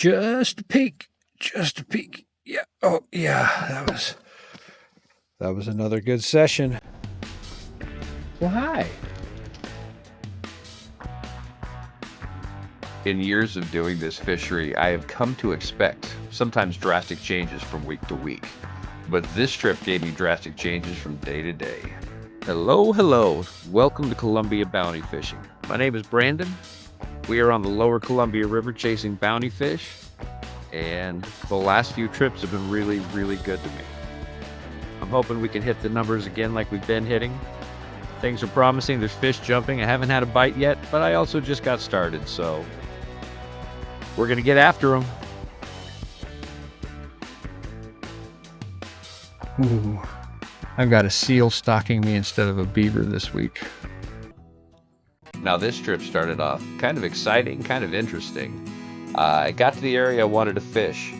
Just a peek. Just a peek. Yeah. Oh, yeah. That was another good session. Well, hi. In years of doing this fishery, I have come to expect sometimes drastic changes from week to week. But this trip gave me drastic changes from day to day. Hello, hello. Welcome to Columbia bounty fishing. My name is Brandon. We are on the lower Columbia River chasing bounty fish. And the last few trips have been really, really good to me. I'm hoping we can hit the numbers again like we've been hitting. Things are promising. There's fish jumping. I haven't had a bite yet, but I also just got started, so we're going to get after them. Ooh, I've got a seal stalking me instead of a beaver this week. Now this trip started off kind of exciting, kind of interesting. I got to the area I wanted to fish.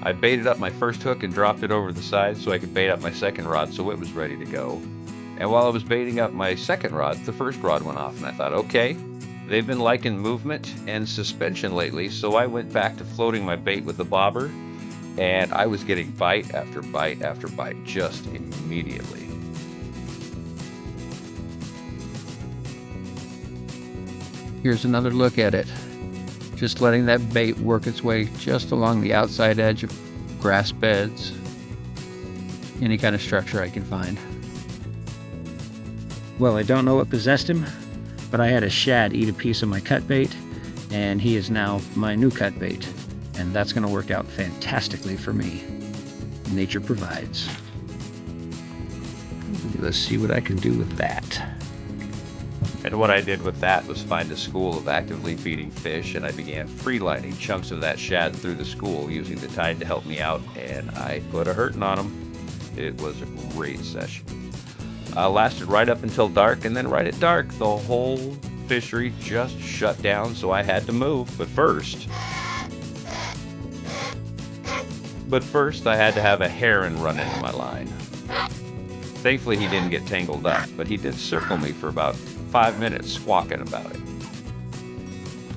I baited up my first hook and dropped it over the side so I could bait up my second rod so it was ready to go. And while I was baiting up my second rod, the first rod went off and I thought, okay, they've been liking movement and suspension lately, so I went back to floating my bait with the bobber, and I was getting bite after bite after bite just immediately. Here's another look at it. Just letting that bait work its way just along the outside edge of grass beds, any kind of structure I can find. Well, I don't know what possessed him, but I had a shad eat a piece of my cut bait, and he is now my new cut bait, and that's going to work out fantastically for me. Nature provides. Let's see what I can do with that. And what I did with that was find a school of actively feeding fish, and I began free-lining chunks of that shad through the school using the tide to help me out, and I put a hurting on them. It was a great session. Lasted right up until dark, and then right at dark, the whole fishery just shut down, so I had to move. But first I had to have a heron run into my line. Thankfully, he didn't get tangled up, but he did circle me for about 5 minutes squawking about it.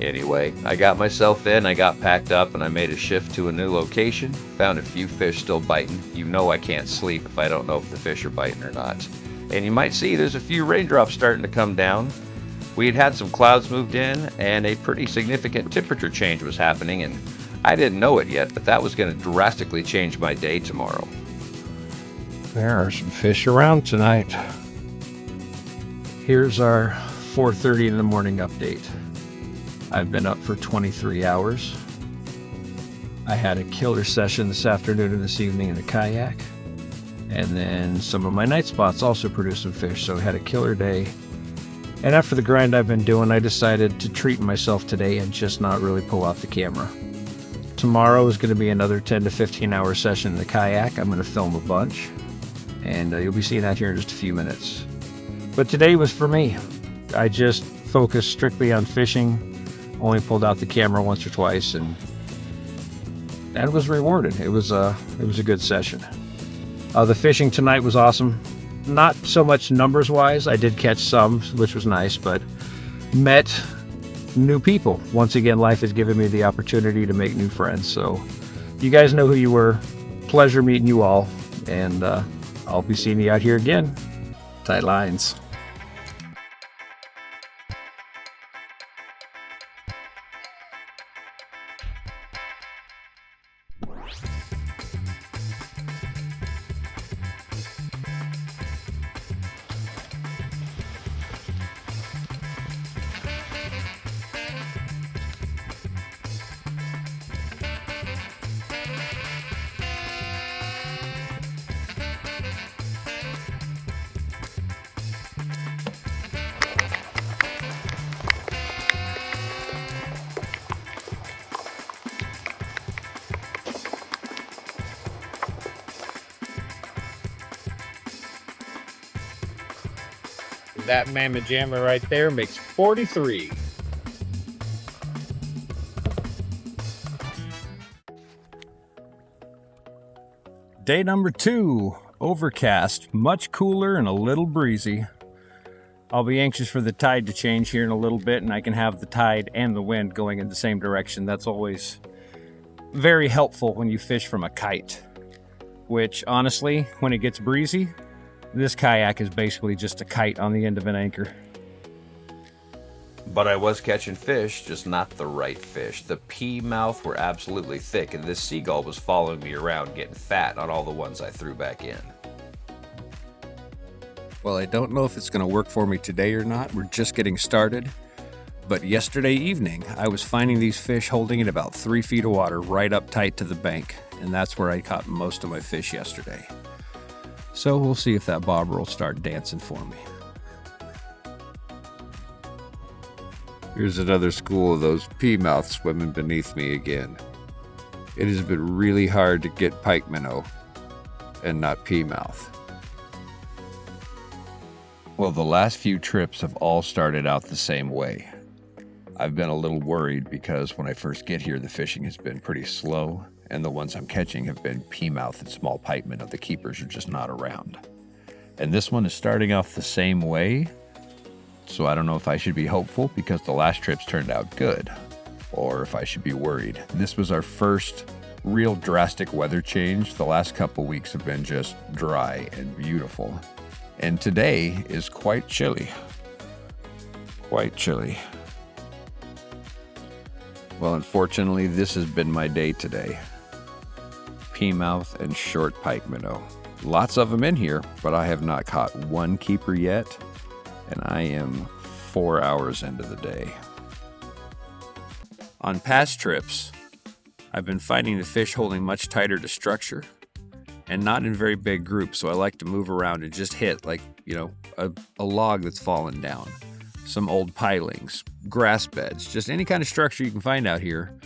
Anyway, I got myself in, I got packed up, and I made a shift to a new location. Found a few fish still biting. You know I can't sleep if I don't know if the fish are biting or not. And you might see there's a few raindrops starting to come down. We had some clouds moved in, and a pretty significant temperature change was happening, and I didn't know it yet, but that was going to drastically change my day tomorrow. There are some fish around tonight. Here's our 4:30 in the morning update. I've been up for 23 hours. I had a killer session this afternoon and this evening in the kayak. And then some of my night spots also produced some fish, so I had a killer day. And after the grind I've been doing, I decided to treat myself today and just not really pull out the camera. Tomorrow is going to be another 10 to 15 hour session in the kayak. I'm going to film a bunch, and you'll be seeing that here in just a few minutes. But today was for me. I just focused strictly on fishing, only pulled out the camera once or twice, and that was rewarded. It was a good session. The fishing tonight was awesome. Not so much numbers wise. I did catch some, which was nice, but met new people. Once again, life has given me the opportunity to make new friends. So you guys know who you were. Pleasure meeting you all, and I'll be seeing you out here again. Tight lines. That mamma jamma right there makes 43. Day number 2, overcast, much cooler and a little breezy. I'll be anxious for the tide to change here in a little bit, and I can have the tide and the wind going in the same direction. That's always very helpful when you fish from a kite, which honestly, when it gets breezy, this kayak is basically just a kite on the end of an anchor. But I was catching fish, just not the right fish. The pea mouth were absolutely thick, and this seagull was following me around getting fat on all the ones I threw back in. Well, I don't know if it's going to work for me today or not. We're just getting started. But yesterday evening, I was finding these fish holding in about 3 feet of water right up tight to the bank. And that's where I caught most of my fish yesterday. So we'll see if that bobber will start dancing for me. Here's another school of those pea mouths swimming beneath me again. It has been really hard to get pikeminnow and not pea mouth. Well, the last few trips have all started out the same way. I've been a little worried because when I first get here, the fishing has been pretty slow, and the ones I'm catching have been pea mouth and small pikeminnow. The keepers are just not around. And this one is starting off the same way, so I don't know if I should be hopeful because the last trips turned out good, or if I should be worried. This was our first real drastic weather change. The last couple weeks have been just dry and beautiful. And today is quite chilly. Quite chilly. Well, unfortunately, this has been my day today. Pea mouth and short pikeminnow. Lots of them in here, but I have not caught one keeper yet, and I am 4 hours into the day. On past trips, I've been finding the fish holding much tighter to structure and not in very big groups, so I like to move around and just hit, like, a log that's fallen down, some old pilings, grass beds, just any kind of structure you can find out here.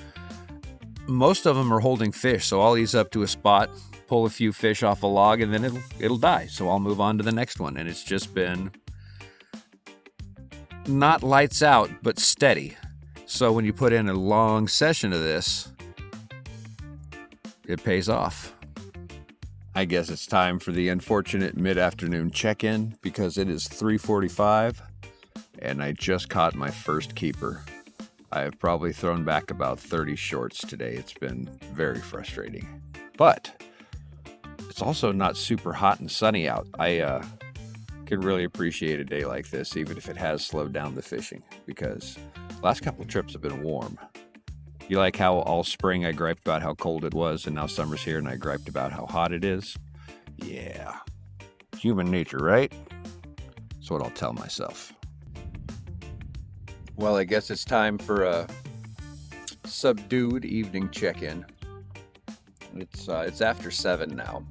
Most of them are holding fish, so I'll ease up to a spot, pull a few fish off a log, and then it'll die, so I'll move on to the next one. And it's just been not lights out, but steady. So when you put in a long session of this, it pays off. I guess it's time for the unfortunate mid-afternoon check-in because it is 3:45 and I just caught my first keeper. I have probably thrown back about 30 shorts today. It's been very frustrating. But it's also not super hot and sunny out. I can really appreciate a day like this, even if it has slowed down the fishing, because the last couple of trips have been warm. You like how all spring I griped about how cold it was, and now summer's here and I griped about how hot it is? Yeah. Human nature, right? That's what I'll tell myself. Well, I guess it's time for a subdued evening check-in. It's after 7 now,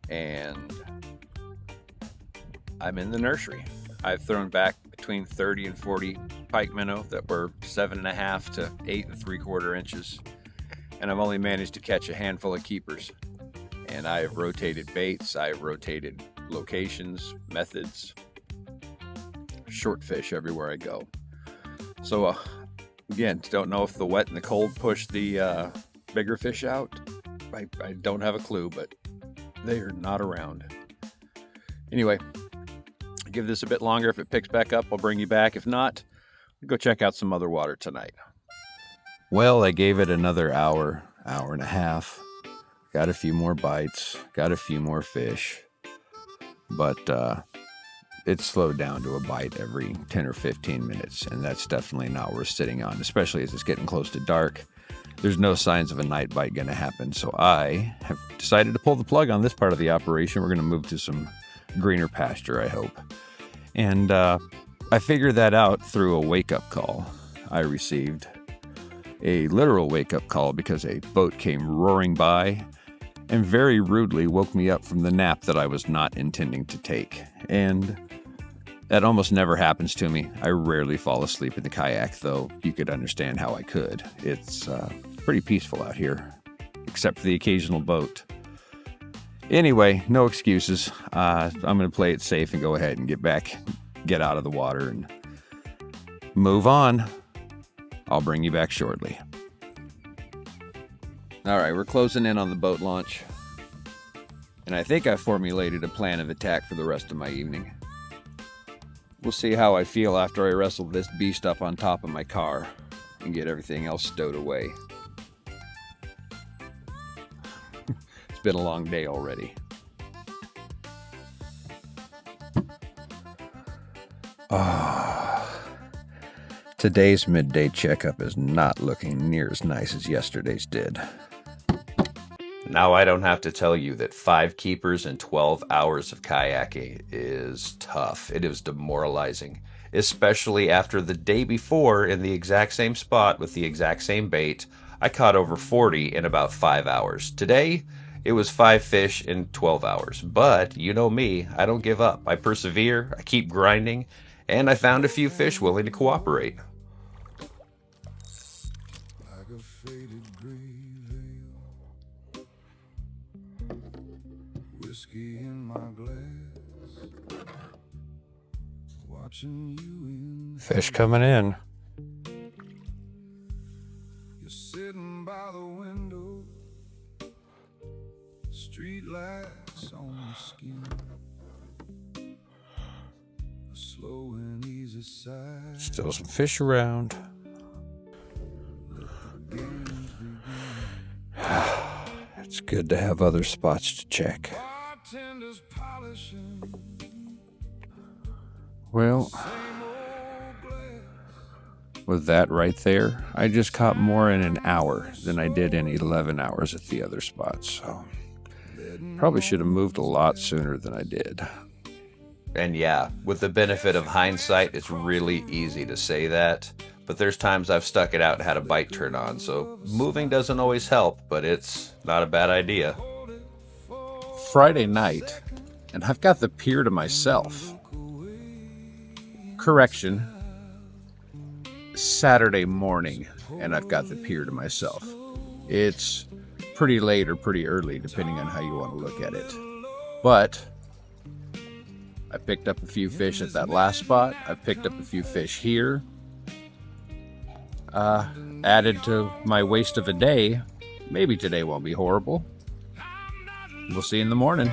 and I'm in the nursery. I've thrown back between 30 and 40 pikeminnow that were 7.5 to 8 3/4 inches, and I've only managed to catch a handful of keepers. And I have rotated baits, I have rotated locations, methods, short fish everywhere I go. So again, don't know if the wet and the cold pushed the bigger fish out. I don't have a clue, but they are not around. Anyway, give this a bit longer. If it picks back up, I'll bring you back. If not, we'll go check out some other water tonight. Well, I gave it another hour and a half. Got a few more bites, got a few more fish, but it slowed down to a bite every 10 or 15 minutes, and that's definitely not worth sitting on, especially as it's getting close to dark. There's no signs of a night bite going to happen, so I have decided to pull the plug on this part of the operation. We're going to move to some greener pasture, I hope. And I figured that out through a wake-up call I received. A literal wake-up call because a boat came roaring by and very rudely woke me up from the nap that I was not intending to take. And that almost never happens to me. I rarely fall asleep in the kayak, though you could understand how I could. It's pretty peaceful out here, except for the occasional boat. Anyway, no excuses. I'm going to play it safe and go ahead and get out of the water and move on. I'll bring you back shortly. All right, we're closing in on the boat launch, and I think I formulated a plan of attack for the rest of my evening. We'll see how I feel after I wrestle this beast up on top of my car and get everything else stowed away. been a long day already. Today's midday checkup is not looking near as nice as yesterday's did. Now I don't have to tell you that 5 keepers and 12 hours of kayaking is tough. It is demoralizing, especially after the day before in the exact same spot with the exact same bait. I caught over 40 in about 5 hours. Today, it was 5 fish in 12 hours. But you know me, I don't give up. I persevere, I keep grinding, and I found a few fish willing to cooperate. Like a faded gray veil, whiskey in my glass, watching you in Fish coming in. you're sitting by the window, street lights on the skin, a slow and easy sigh. Still some fish around. It's good to have other spots to check. Bartenders polishing Well, same old glass. with that right there, I just caught more in an hour than I did in 11 hours at the other spots. So probably should have moved a lot sooner than I did. And yeah, with the benefit of hindsight, it's really easy to say that. But there's times I've stuck it out and had a bite turn on, so moving doesn't always help, but it's not a bad idea. Friday night, and I've got the pier to myself. Correction. Saturday morning, and I've got the pier to myself. It's pretty late or pretty early, depending on how you want to look at it. But I picked up a few fish at that last spot. I picked up a few fish here. Added to my waste of a day. Maybe today won't be horrible. We'll see you in the morning.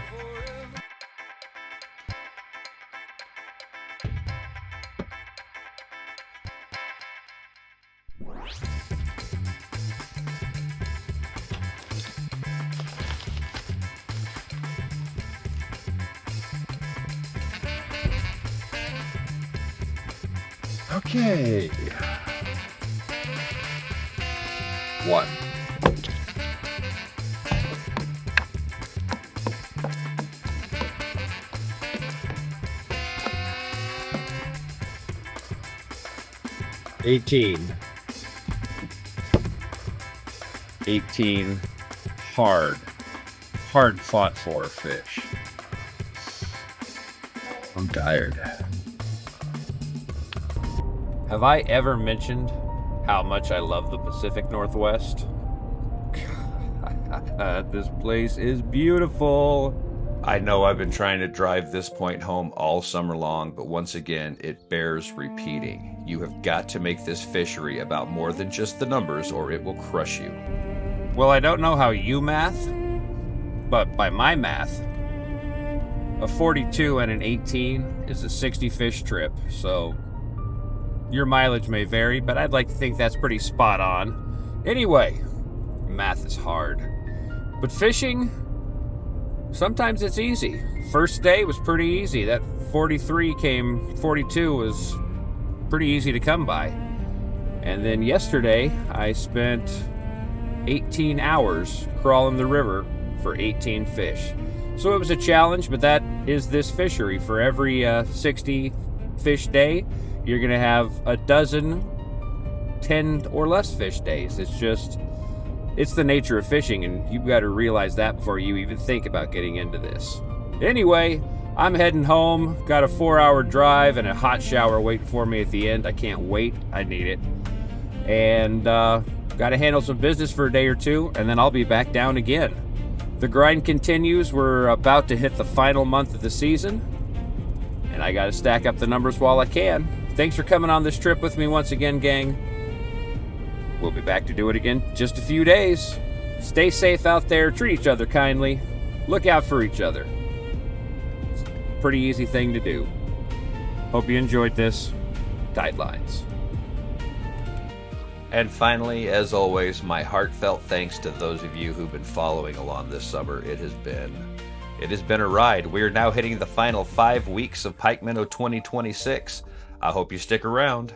Okay. 1. $18 hard fought for fish. I'm tired. Have I ever mentioned how much I love the Pacific Northwest? This place is beautiful. I know I've been trying to drive this point home all summer long, but once again, it bears repeating. You have got to make this fishery about more than just the numbers, or it will crush you. Well, I don't know how you math, but by my math, a 42 and an 18 is a 60 fish trip, so your mileage may vary, but I'd like to think that's pretty spot on. Anyway, math is hard. But fishing, sometimes it's easy. First day was pretty easy. That 42 was pretty easy to come by. And then yesterday, I spent 18 hours crawling the river for 18 fish. So it was a challenge, but that is this fishery. For every 60 fish day, you're going to have a dozen 10 or less fish days. It's the nature of fishing, and you've got to realize that before you even think about getting into this. Anyway, I'm heading home. Got a 4-hour drive and a hot shower waiting for me at the end. I can't wait. I need it. And got to handle some business for a day or two, and then I'll be back down again. The grind continues. We're about to hit the final month of the season, and I got to stack up the numbers while I can. Thanks for coming on this trip with me once again, gang. We'll be back to do it again just a few days. Stay safe out there. Treat each other kindly. Look out for each other. It's a pretty easy thing to do. Hope you enjoyed this. Guidelines. And finally, as always, my heartfelt thanks to those of you who've been following along this summer. It has been a ride. We are now hitting the final 5 weeks of Pikeminnow 2026. I hope you stick around.